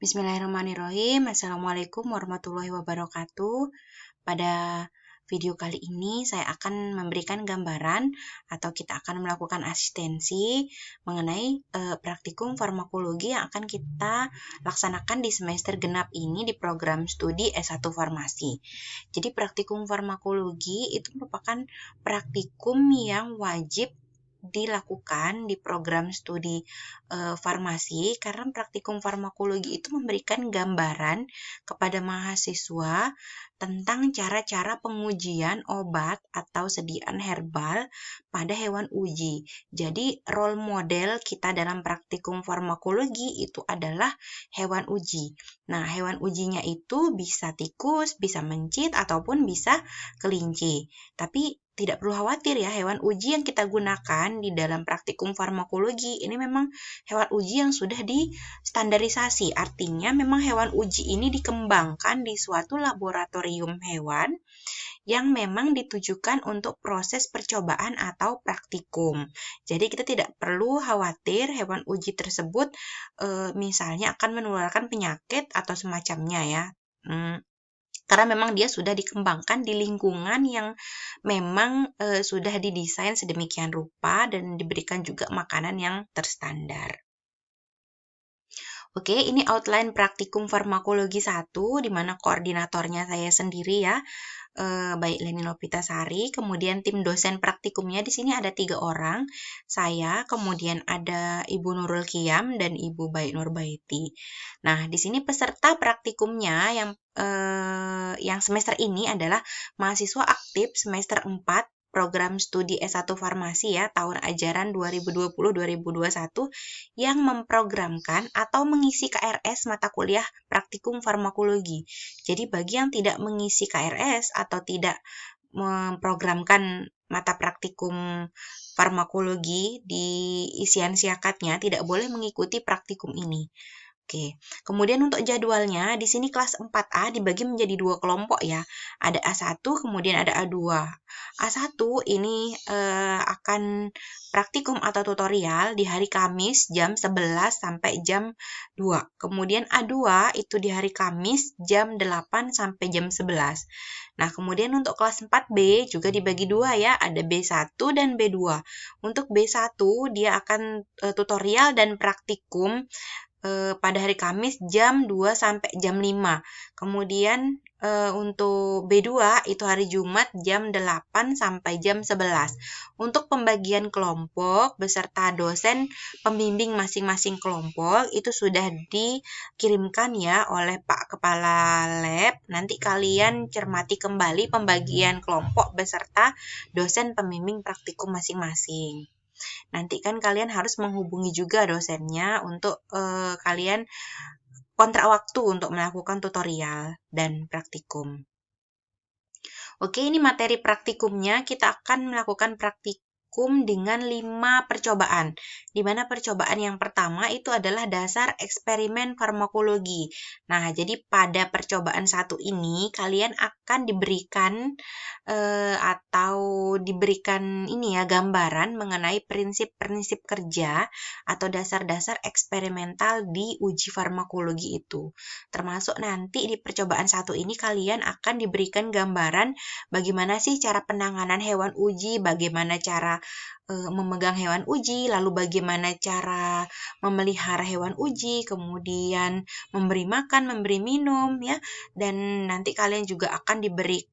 Bismillahirrahmanirrahim. Assalamualaikum warahmatullahi wabarakatuh. Pada video kali ini saya akan memberikan gambaran atau kita akan melakukan asistensi mengenai praktikum farmakologi yang akan kita laksanakan di semester genap ini di program studi S1 Farmasi. Jadi praktikum farmakologi itu merupakan praktikum yang wajib dilakukan di program studi farmasi karena praktikum farmakologi itu memberikan gambaran kepada mahasiswa tentang cara-cara pengujian obat atau sediaan herbal pada hewan uji. Jadi role model kita dalam praktikum farmakologi itu adalah hewan uji. Nah, hewan ujinya itu bisa tikus, bisa mencit, ataupun bisa kelinci. Tapi tidak perlu khawatir ya, hewan uji yang kita gunakan di dalam praktikum farmakologi ini memang hewan uji yang sudah distandarisasi. Artinya memang hewan uji ini dikembangkan di suatu laboratorium hewan yang memang ditujukan untuk proses percobaan atau praktikum. Jadi kita tidak perlu khawatir hewan uji tersebut misalnya akan menularkan penyakit atau semacamnya ya. Karena memang dia sudah dikembangkan di lingkungan yang memang sudah didesain sedemikian rupa dan diberikan juga makanan yang terstandar. Oke, ini outline praktikum farmakologi 1, di mana koordinatornya saya sendiri ya, baik Leni Lopitasari, kemudian tim dosen praktikumnya di sini ada 3 orang, saya, kemudian ada Ibu Nurul Qiyam dan Ibu Baik Nurbaiti. Nah, di sini peserta praktikumnya yang semester ini adalah mahasiswa aktif semester 4 program studi S1 Farmasi ya, tahun ajaran 2020-2021 yang memprogramkan atau mengisi KRS mata kuliah praktikum farmakologi. Jadi bagi yang tidak mengisi KRS atau tidak memprogramkan mata praktikum farmakologi di isian siakatnya tidak boleh mengikuti praktikum ini. Oke, kemudian untuk jadwalnya, di sini kelas 4A dibagi menjadi 2 kelompok ya. Ada A1, kemudian ada A2. A1 ini akan praktikum atau tutorial di hari Kamis jam 11 sampai jam 2. Kemudian A2 itu di hari Kamis jam 8 sampai jam 11. Nah, kemudian untuk kelas 4B juga dibagi 2 ya, ada B1 dan B2. Untuk B1 dia akan tutorial dan praktikum pada hari Kamis jam 2 sampai jam 5. Kemudian untuk B2 itu hari Jumat jam 8 sampai jam 11. Untuk pembagian kelompok beserta dosen pembimbing masing-masing kelompok itu sudah dikirimkan ya oleh Pak Kepala Lab. Nanti kalian cermati kembali pembagian kelompok beserta dosen pembimbing praktikum masing-masing. Nanti kan kalian harus menghubungi juga dosennya untuk kalian kontrak waktu untuk melakukan tutorial dan praktikum. Oke, ini materi praktikumnya. Kita akan melakukan praktikum dengan 5 percobaan. Di mana percobaan yang pertama itu adalah dasar eksperimen farmakologi. Nah, jadi pada percobaan 1 ini kalian akan diberikan atau diberikan ini ya gambaran mengenai prinsip-prinsip kerja atau dasar-dasar eksperimental di uji farmakologi itu. Termasuk nanti di percobaan 1 ini kalian akan diberikan gambaran bagaimana sih cara penanganan hewan uji, bagaimana cara memegang hewan uji, lalu bagaimana cara memelihara hewan uji, kemudian memberi makan, memberi minum ya, dan nanti kalian juga akan diberikan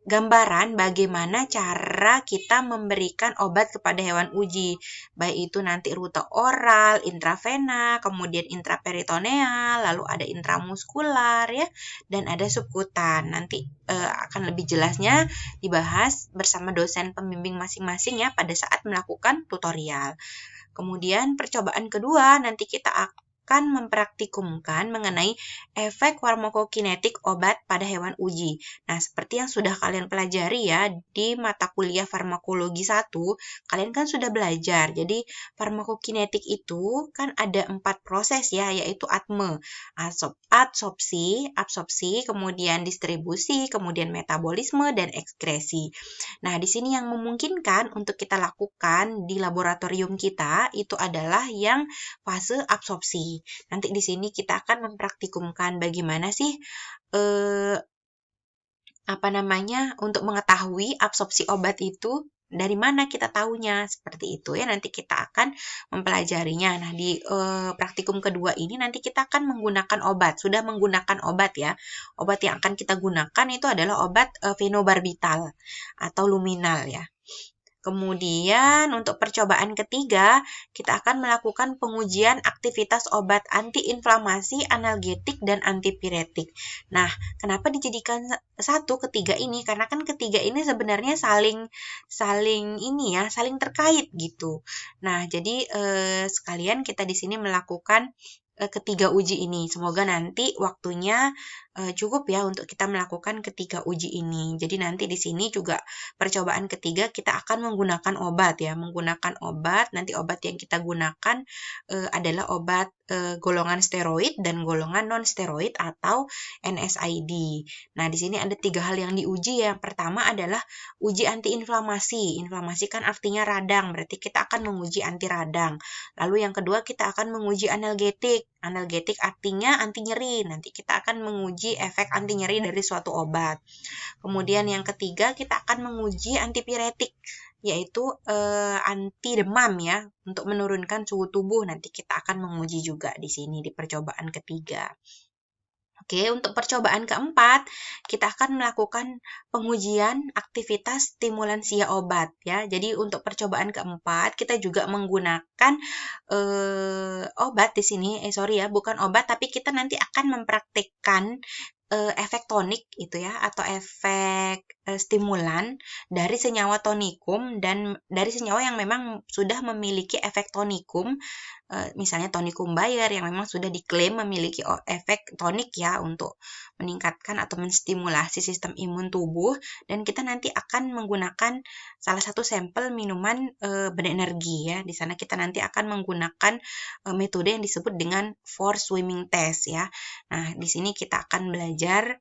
gambaran bagaimana cara kita memberikan obat kepada hewan uji, baik itu nanti rute oral, intravena, kemudian intraperitoneal, lalu ada intramuskular ya, dan ada subkutan. Nanti akan lebih jelasnya dibahas bersama dosen pembimbing masing-masing ya pada saat melakukan tutorial. Kemudian percobaan kedua nanti kita akan mempraktikumkan mengenai efek farmakokinetik obat pada hewan uji. Nah, seperti yang sudah kalian pelajari ya di mata kuliah farmakologi 1, kalian kan sudah belajar. Jadi, farmakokinetik itu kan ada 4 proses ya, yaitu ATME, absorpsi, kemudian distribusi, kemudian metabolisme, dan ekskresi. Nah, di sini yang memungkinkan untuk kita lakukan di laboratorium kita itu adalah yang fase absorpsi. lagi. Nanti di sini kita akan mempraktikumkan bagaimana sih untuk mengetahui absorpsi obat itu dari mana kita tahunya, seperti itu ya. Nanti kita akan mempelajarinya. Nah, di praktikum kedua ini nanti kita akan menggunakan obat. Sudah menggunakan obat ya. Obat yang akan kita gunakan itu adalah obat fenobarbital atau luminal ya. Kemudian untuk percobaan ketiga, kita akan melakukan pengujian aktivitas obat antiinflamasi, analgetik, dan antipiretik. Nah, kenapa dijadikan satu ketiga ini? Karena kan ketiga ini sebenarnya saling terkait gitu. Nah, jadi sekalian kita di sini melakukan ketiga uji ini. Semoga nanti waktunya cukup ya untuk kita melakukan ketiga uji ini. Jadi nanti di sini juga percobaan ketiga kita akan menggunakan obat ya, nanti obat yang kita gunakan adalah obat golongan steroid dan golongan non steroid atau NSAID. Nah, di sini ada 3 hal yang diuji. Yang pertama adalah uji antiinflamasi. Inflamasi kan artinya radang, berarti kita akan menguji anti radang. Lalu yang kedua kita akan menguji analgetik. Analgetik artinya anti nyeri. Nanti kita akan menguji efek anti nyeri dari suatu obat. Kemudian yang ketiga kita akan menguji antipiretik, yaitu anti demam ya, untuk menurunkan suhu tubuh. Nanti kita akan menguji juga di sini di percobaan ketiga. Oke, untuk percobaan keempat, kita akan melakukan pengujian aktivitas stimulansia obat ya. Jadi untuk percobaan keempat, kita juga menggunakan obat di sini, bukan obat, tapi kita nanti akan mempraktikkan efek tonik itu ya, atau efek stimulan dari senyawa tonikum dan dari senyawa yang memang sudah memiliki efek tonikum, misalnya tonikum Bayer yang memang sudah diklaim memiliki efek tonik ya untuk meningkatkan atau menstimulasi sistem imun tubuh, dan kita nanti akan menggunakan salah satu sampel minuman berenergi ya. Di sana kita nanti akan menggunakan metode yang disebut dengan forced swimming test ya. Nah, di sini kita akan belajar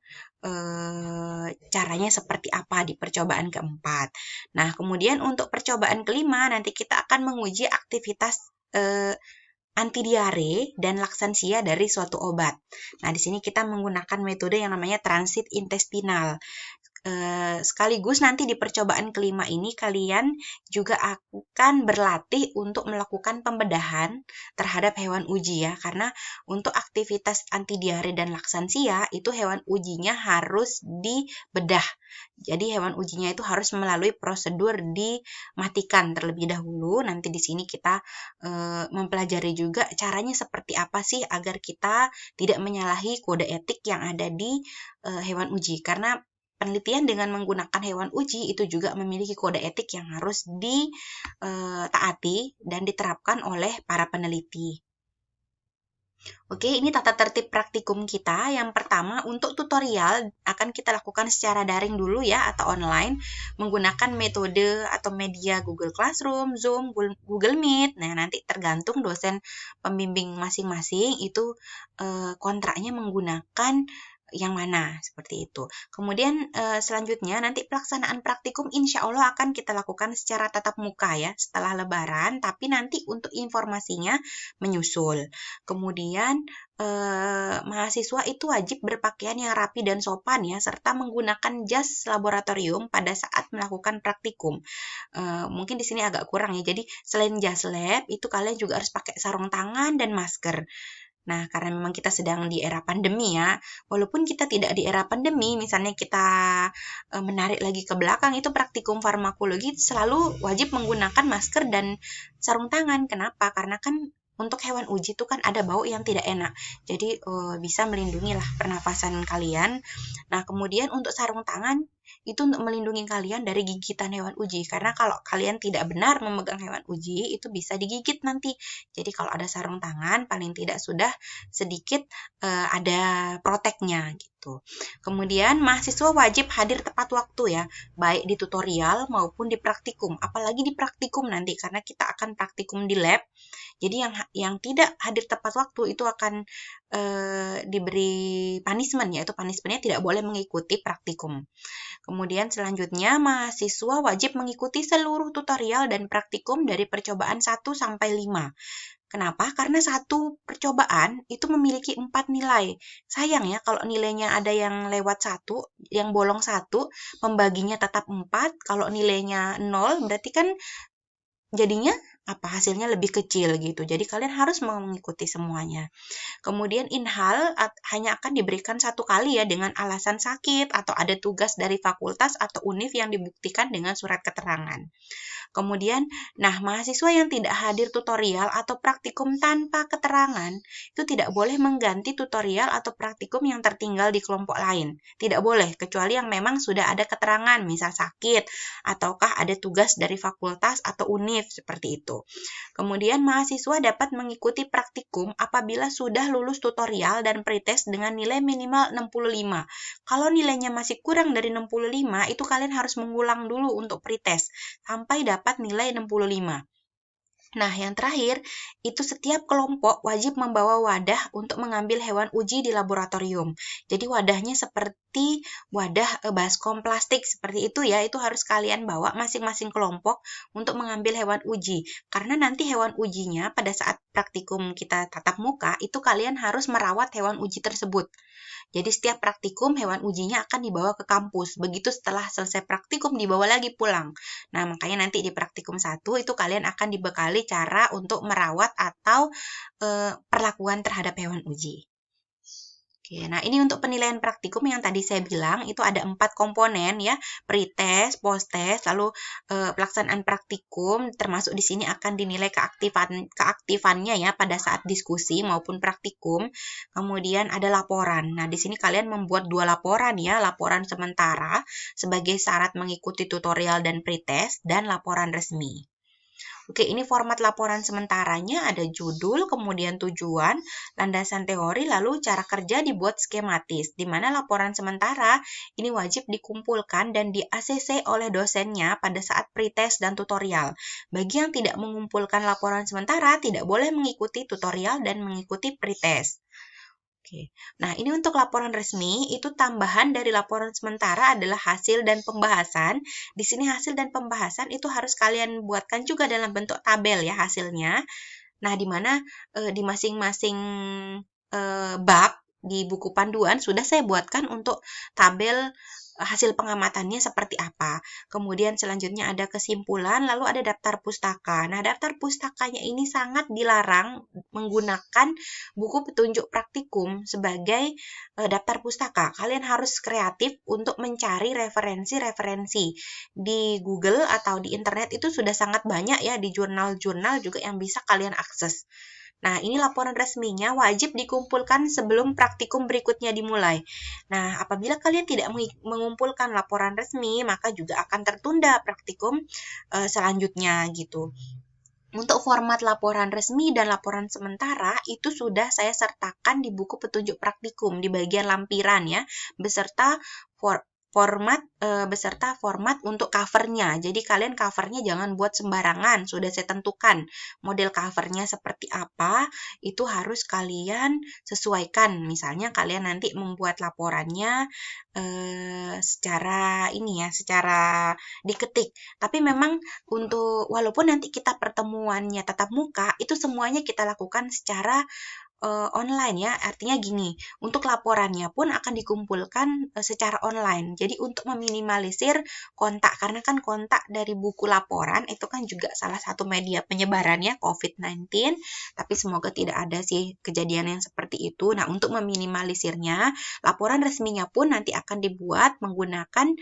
caranya seperti apa di percobaan keempat. Nah, kemudian untuk percobaan kelima nanti kita akan menguji aktivitas anti diare dan laksansia dari suatu obat. Nah, di sini kita menggunakan metode yang namanya transit intestinal. Sekaligus nanti di percobaan kelima ini kalian juga akan berlatih untuk melakukan pembedahan terhadap hewan uji ya, karena untuk aktivitas anti diare dan laksansia itu hewan ujinya harus dibedah. Jadi hewan ujinya itu harus melalui prosedur dimatikan terlebih dahulu. Nanti di sini kita mempelajari juga caranya seperti apa sih agar kita tidak menyalahi kode etik yang ada di hewan uji, karena penelitian dengan menggunakan hewan uji itu juga memiliki kode etik yang harus ditaati dan diterapkan oleh para peneliti. Oke, ini tata tertib praktikum kita. Yang pertama, untuk tutorial akan kita lakukan secara daring dulu ya, atau online, menggunakan metode atau media Google Classroom, Zoom, Google Meet. Nah, nanti tergantung dosen pembimbing masing-masing itu kontraknya menggunakan yang mana, seperti itu. Kemudian selanjutnya nanti pelaksanaan praktikum insya Allah akan kita lakukan secara tatap muka ya setelah lebaran, tapi nanti untuk informasinya menyusul. Kemudian mahasiswa itu wajib berpakaian yang rapi dan sopan ya, serta menggunakan jas laboratorium pada saat melakukan praktikum. Mungkin di sini agak kurang ya, jadi selain jas lab itu kalian juga harus pakai sarung tangan dan masker. Nah, karena memang kita sedang di era pandemi ya, walaupun kita tidak di era pandemi, misalnya kita menarik lagi ke belakang, itu praktikum farmakologi selalu wajib menggunakan masker dan sarung tangan. Kenapa? Karena kan untuk hewan uji itu kan ada bau yang tidak enak, jadi bisa melindungi lah pernafasan kalian. Nah, kemudian untuk sarung tangan, itu untuk melindungi kalian dari gigitan hewan uji, karena kalau kalian tidak benar memegang hewan uji itu bisa digigit nanti. Jadi kalau ada sarung tangan paling tidak sudah sedikit ada proteknya gitu. Kemudian mahasiswa wajib hadir tepat waktu ya, baik di tutorial maupun di praktikum, apalagi di praktikum nanti karena kita akan praktikum di lab. Jadi yang tidak hadir tepat waktu itu akan diberi punishment, yaitu punishmentnya tidak boleh mengikuti praktikum. Kemudian selanjutnya mahasiswa wajib mengikuti seluruh tutorial dan praktikum dari percobaan 1 sampai 5. Kenapa? Karena satu percobaan itu memiliki 4 nilai. Sayang ya kalau nilainya ada yang lewat 1, yang bolong 1, membaginya tetap 4. Kalau nilainya 0, berarti kan jadinya hasilnya lebih kecil gitu. Jadi kalian harus mengikuti semuanya. Kemudian inhal hanya akan diberikan 1 kali ya dengan alasan sakit atau ada tugas dari fakultas atau univ yang dibuktikan dengan surat keterangan. Kemudian, mahasiswa yang tidak hadir tutorial atau praktikum tanpa keterangan itu tidak boleh mengganti tutorial atau praktikum yang tertinggal di kelompok lain. Tidak boleh, kecuali yang memang sudah ada keterangan, misal sakit, ataukah ada tugas dari fakultas atau univ, seperti itu. Kemudian, mahasiswa dapat mengikuti praktikum apabila sudah lulus tutorial dan pretest dengan nilai minimal 65. Kalau nilainya masih kurang dari 65, itu kalian harus mengulang dulu untuk pretest sampai dapat nilai 65. Nah, yang terakhir, itu setiap kelompok wajib membawa wadah untuk mengambil hewan uji di laboratorium. Jadi wadahnya seperti wadah baskom plastik seperti itu ya, itu harus kalian bawa masing-masing kelompok untuk mengambil hewan uji. Karena nanti hewan ujinya pada saat praktikum kita tatap muka, itu kalian harus merawat hewan uji tersebut. Jadi setiap praktikum hewan ujinya akan dibawa ke kampus. Begitu setelah selesai praktikum dibawa lagi pulang. Nah, makanya nanti di praktikum 1 itu kalian akan dibekali cara untuk merawat atau perlakuan terhadap hewan uji. Oke, nah ini untuk penilaian praktikum yang tadi saya bilang itu ada 4 komponen ya, pretest, posttest, lalu pelaksanaan praktikum, termasuk di sini akan dinilai keaktifannya ya pada saat diskusi maupun praktikum. Kemudian ada laporan. Nah, di sini kalian membuat 2 laporan ya, laporan sementara sebagai syarat mengikuti tutorial dan pretest dan laporan resmi. Oke, ini format laporan sementaranya ada judul, kemudian tujuan, landasan teori, lalu cara kerja dibuat skematis, di mana laporan sementara ini wajib dikumpulkan dan di-ACC oleh dosennya pada saat pretest dan tutorial. Bagi yang tidak mengumpulkan laporan sementara, tidak boleh mengikuti tutorial dan mengikuti pretest. Oke. Nah, ini untuk laporan resmi, itu tambahan dari laporan sementara adalah hasil dan pembahasan. Di sini hasil dan pembahasan itu harus kalian buatkan juga dalam bentuk tabel ya hasilnya. Nah, di mana di masing-masing bab di buku panduan sudah saya buatkan untuk tabel hasil pengamatannya seperti apa. Kemudian selanjutnya ada kesimpulan, lalu ada daftar pustaka. Nah, daftar pustakanya ini sangat dilarang menggunakan buku petunjuk praktikum sebagai daftar pustaka. Kalian harus kreatif untuk mencari referensi-referensi. Di Google atau di internet itu sudah sangat banyak ya, di jurnal-jurnal juga yang bisa kalian akses. Nah, ini laporan resminya wajib dikumpulkan sebelum praktikum berikutnya dimulai. Nah, apabila kalian tidak mengumpulkan laporan resmi, maka juga akan tertunda praktikum selanjutnya gitu. Untuk format laporan resmi dan laporan sementara itu sudah saya sertakan di buku petunjuk praktikum di bagian lampiran ya, beserta format untuk covernya. Jadi kalian covernya jangan buat sembarangan, sudah saya tentukan model covernya seperti apa, itu harus kalian sesuaikan. Misalnya kalian nanti membuat laporannya secara diketik. Tapi memang walaupun nanti kita pertemuannya tatap muka, itu semuanya kita lakukan secara online ya, artinya gini, untuk laporannya pun akan dikumpulkan secara online. Jadi untuk meminimalisir kontak, karena kan kontak dari buku laporan itu kan juga salah satu media penyebarannya COVID-19, tapi semoga tidak ada sih kejadian yang seperti itu. Nah, untuk meminimalisirnya, laporan resminya pun nanti akan dibuat menggunakan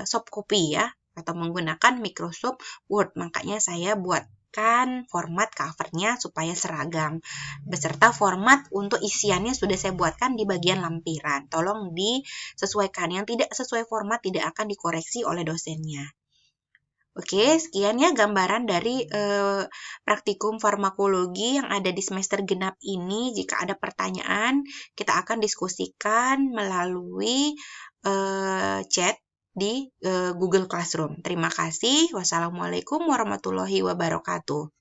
soft copy ya, atau menggunakan Microsoft Word. Makanya saya buatkan format covernya supaya seragam, beserta format untuk isiannya sudah saya buatkan di bagian lampiran. Tolong disesuaikan, yang tidak sesuai format tidak akan dikoreksi oleh dosennya. Oke, sekian ya gambaran dari praktikum farmakologi yang ada di semester genap ini. Jika ada pertanyaan, kita akan diskusikan melalui chat di Google Classroom. Terima kasih. Wassalamualaikum warahmatullahi wabarakatuh.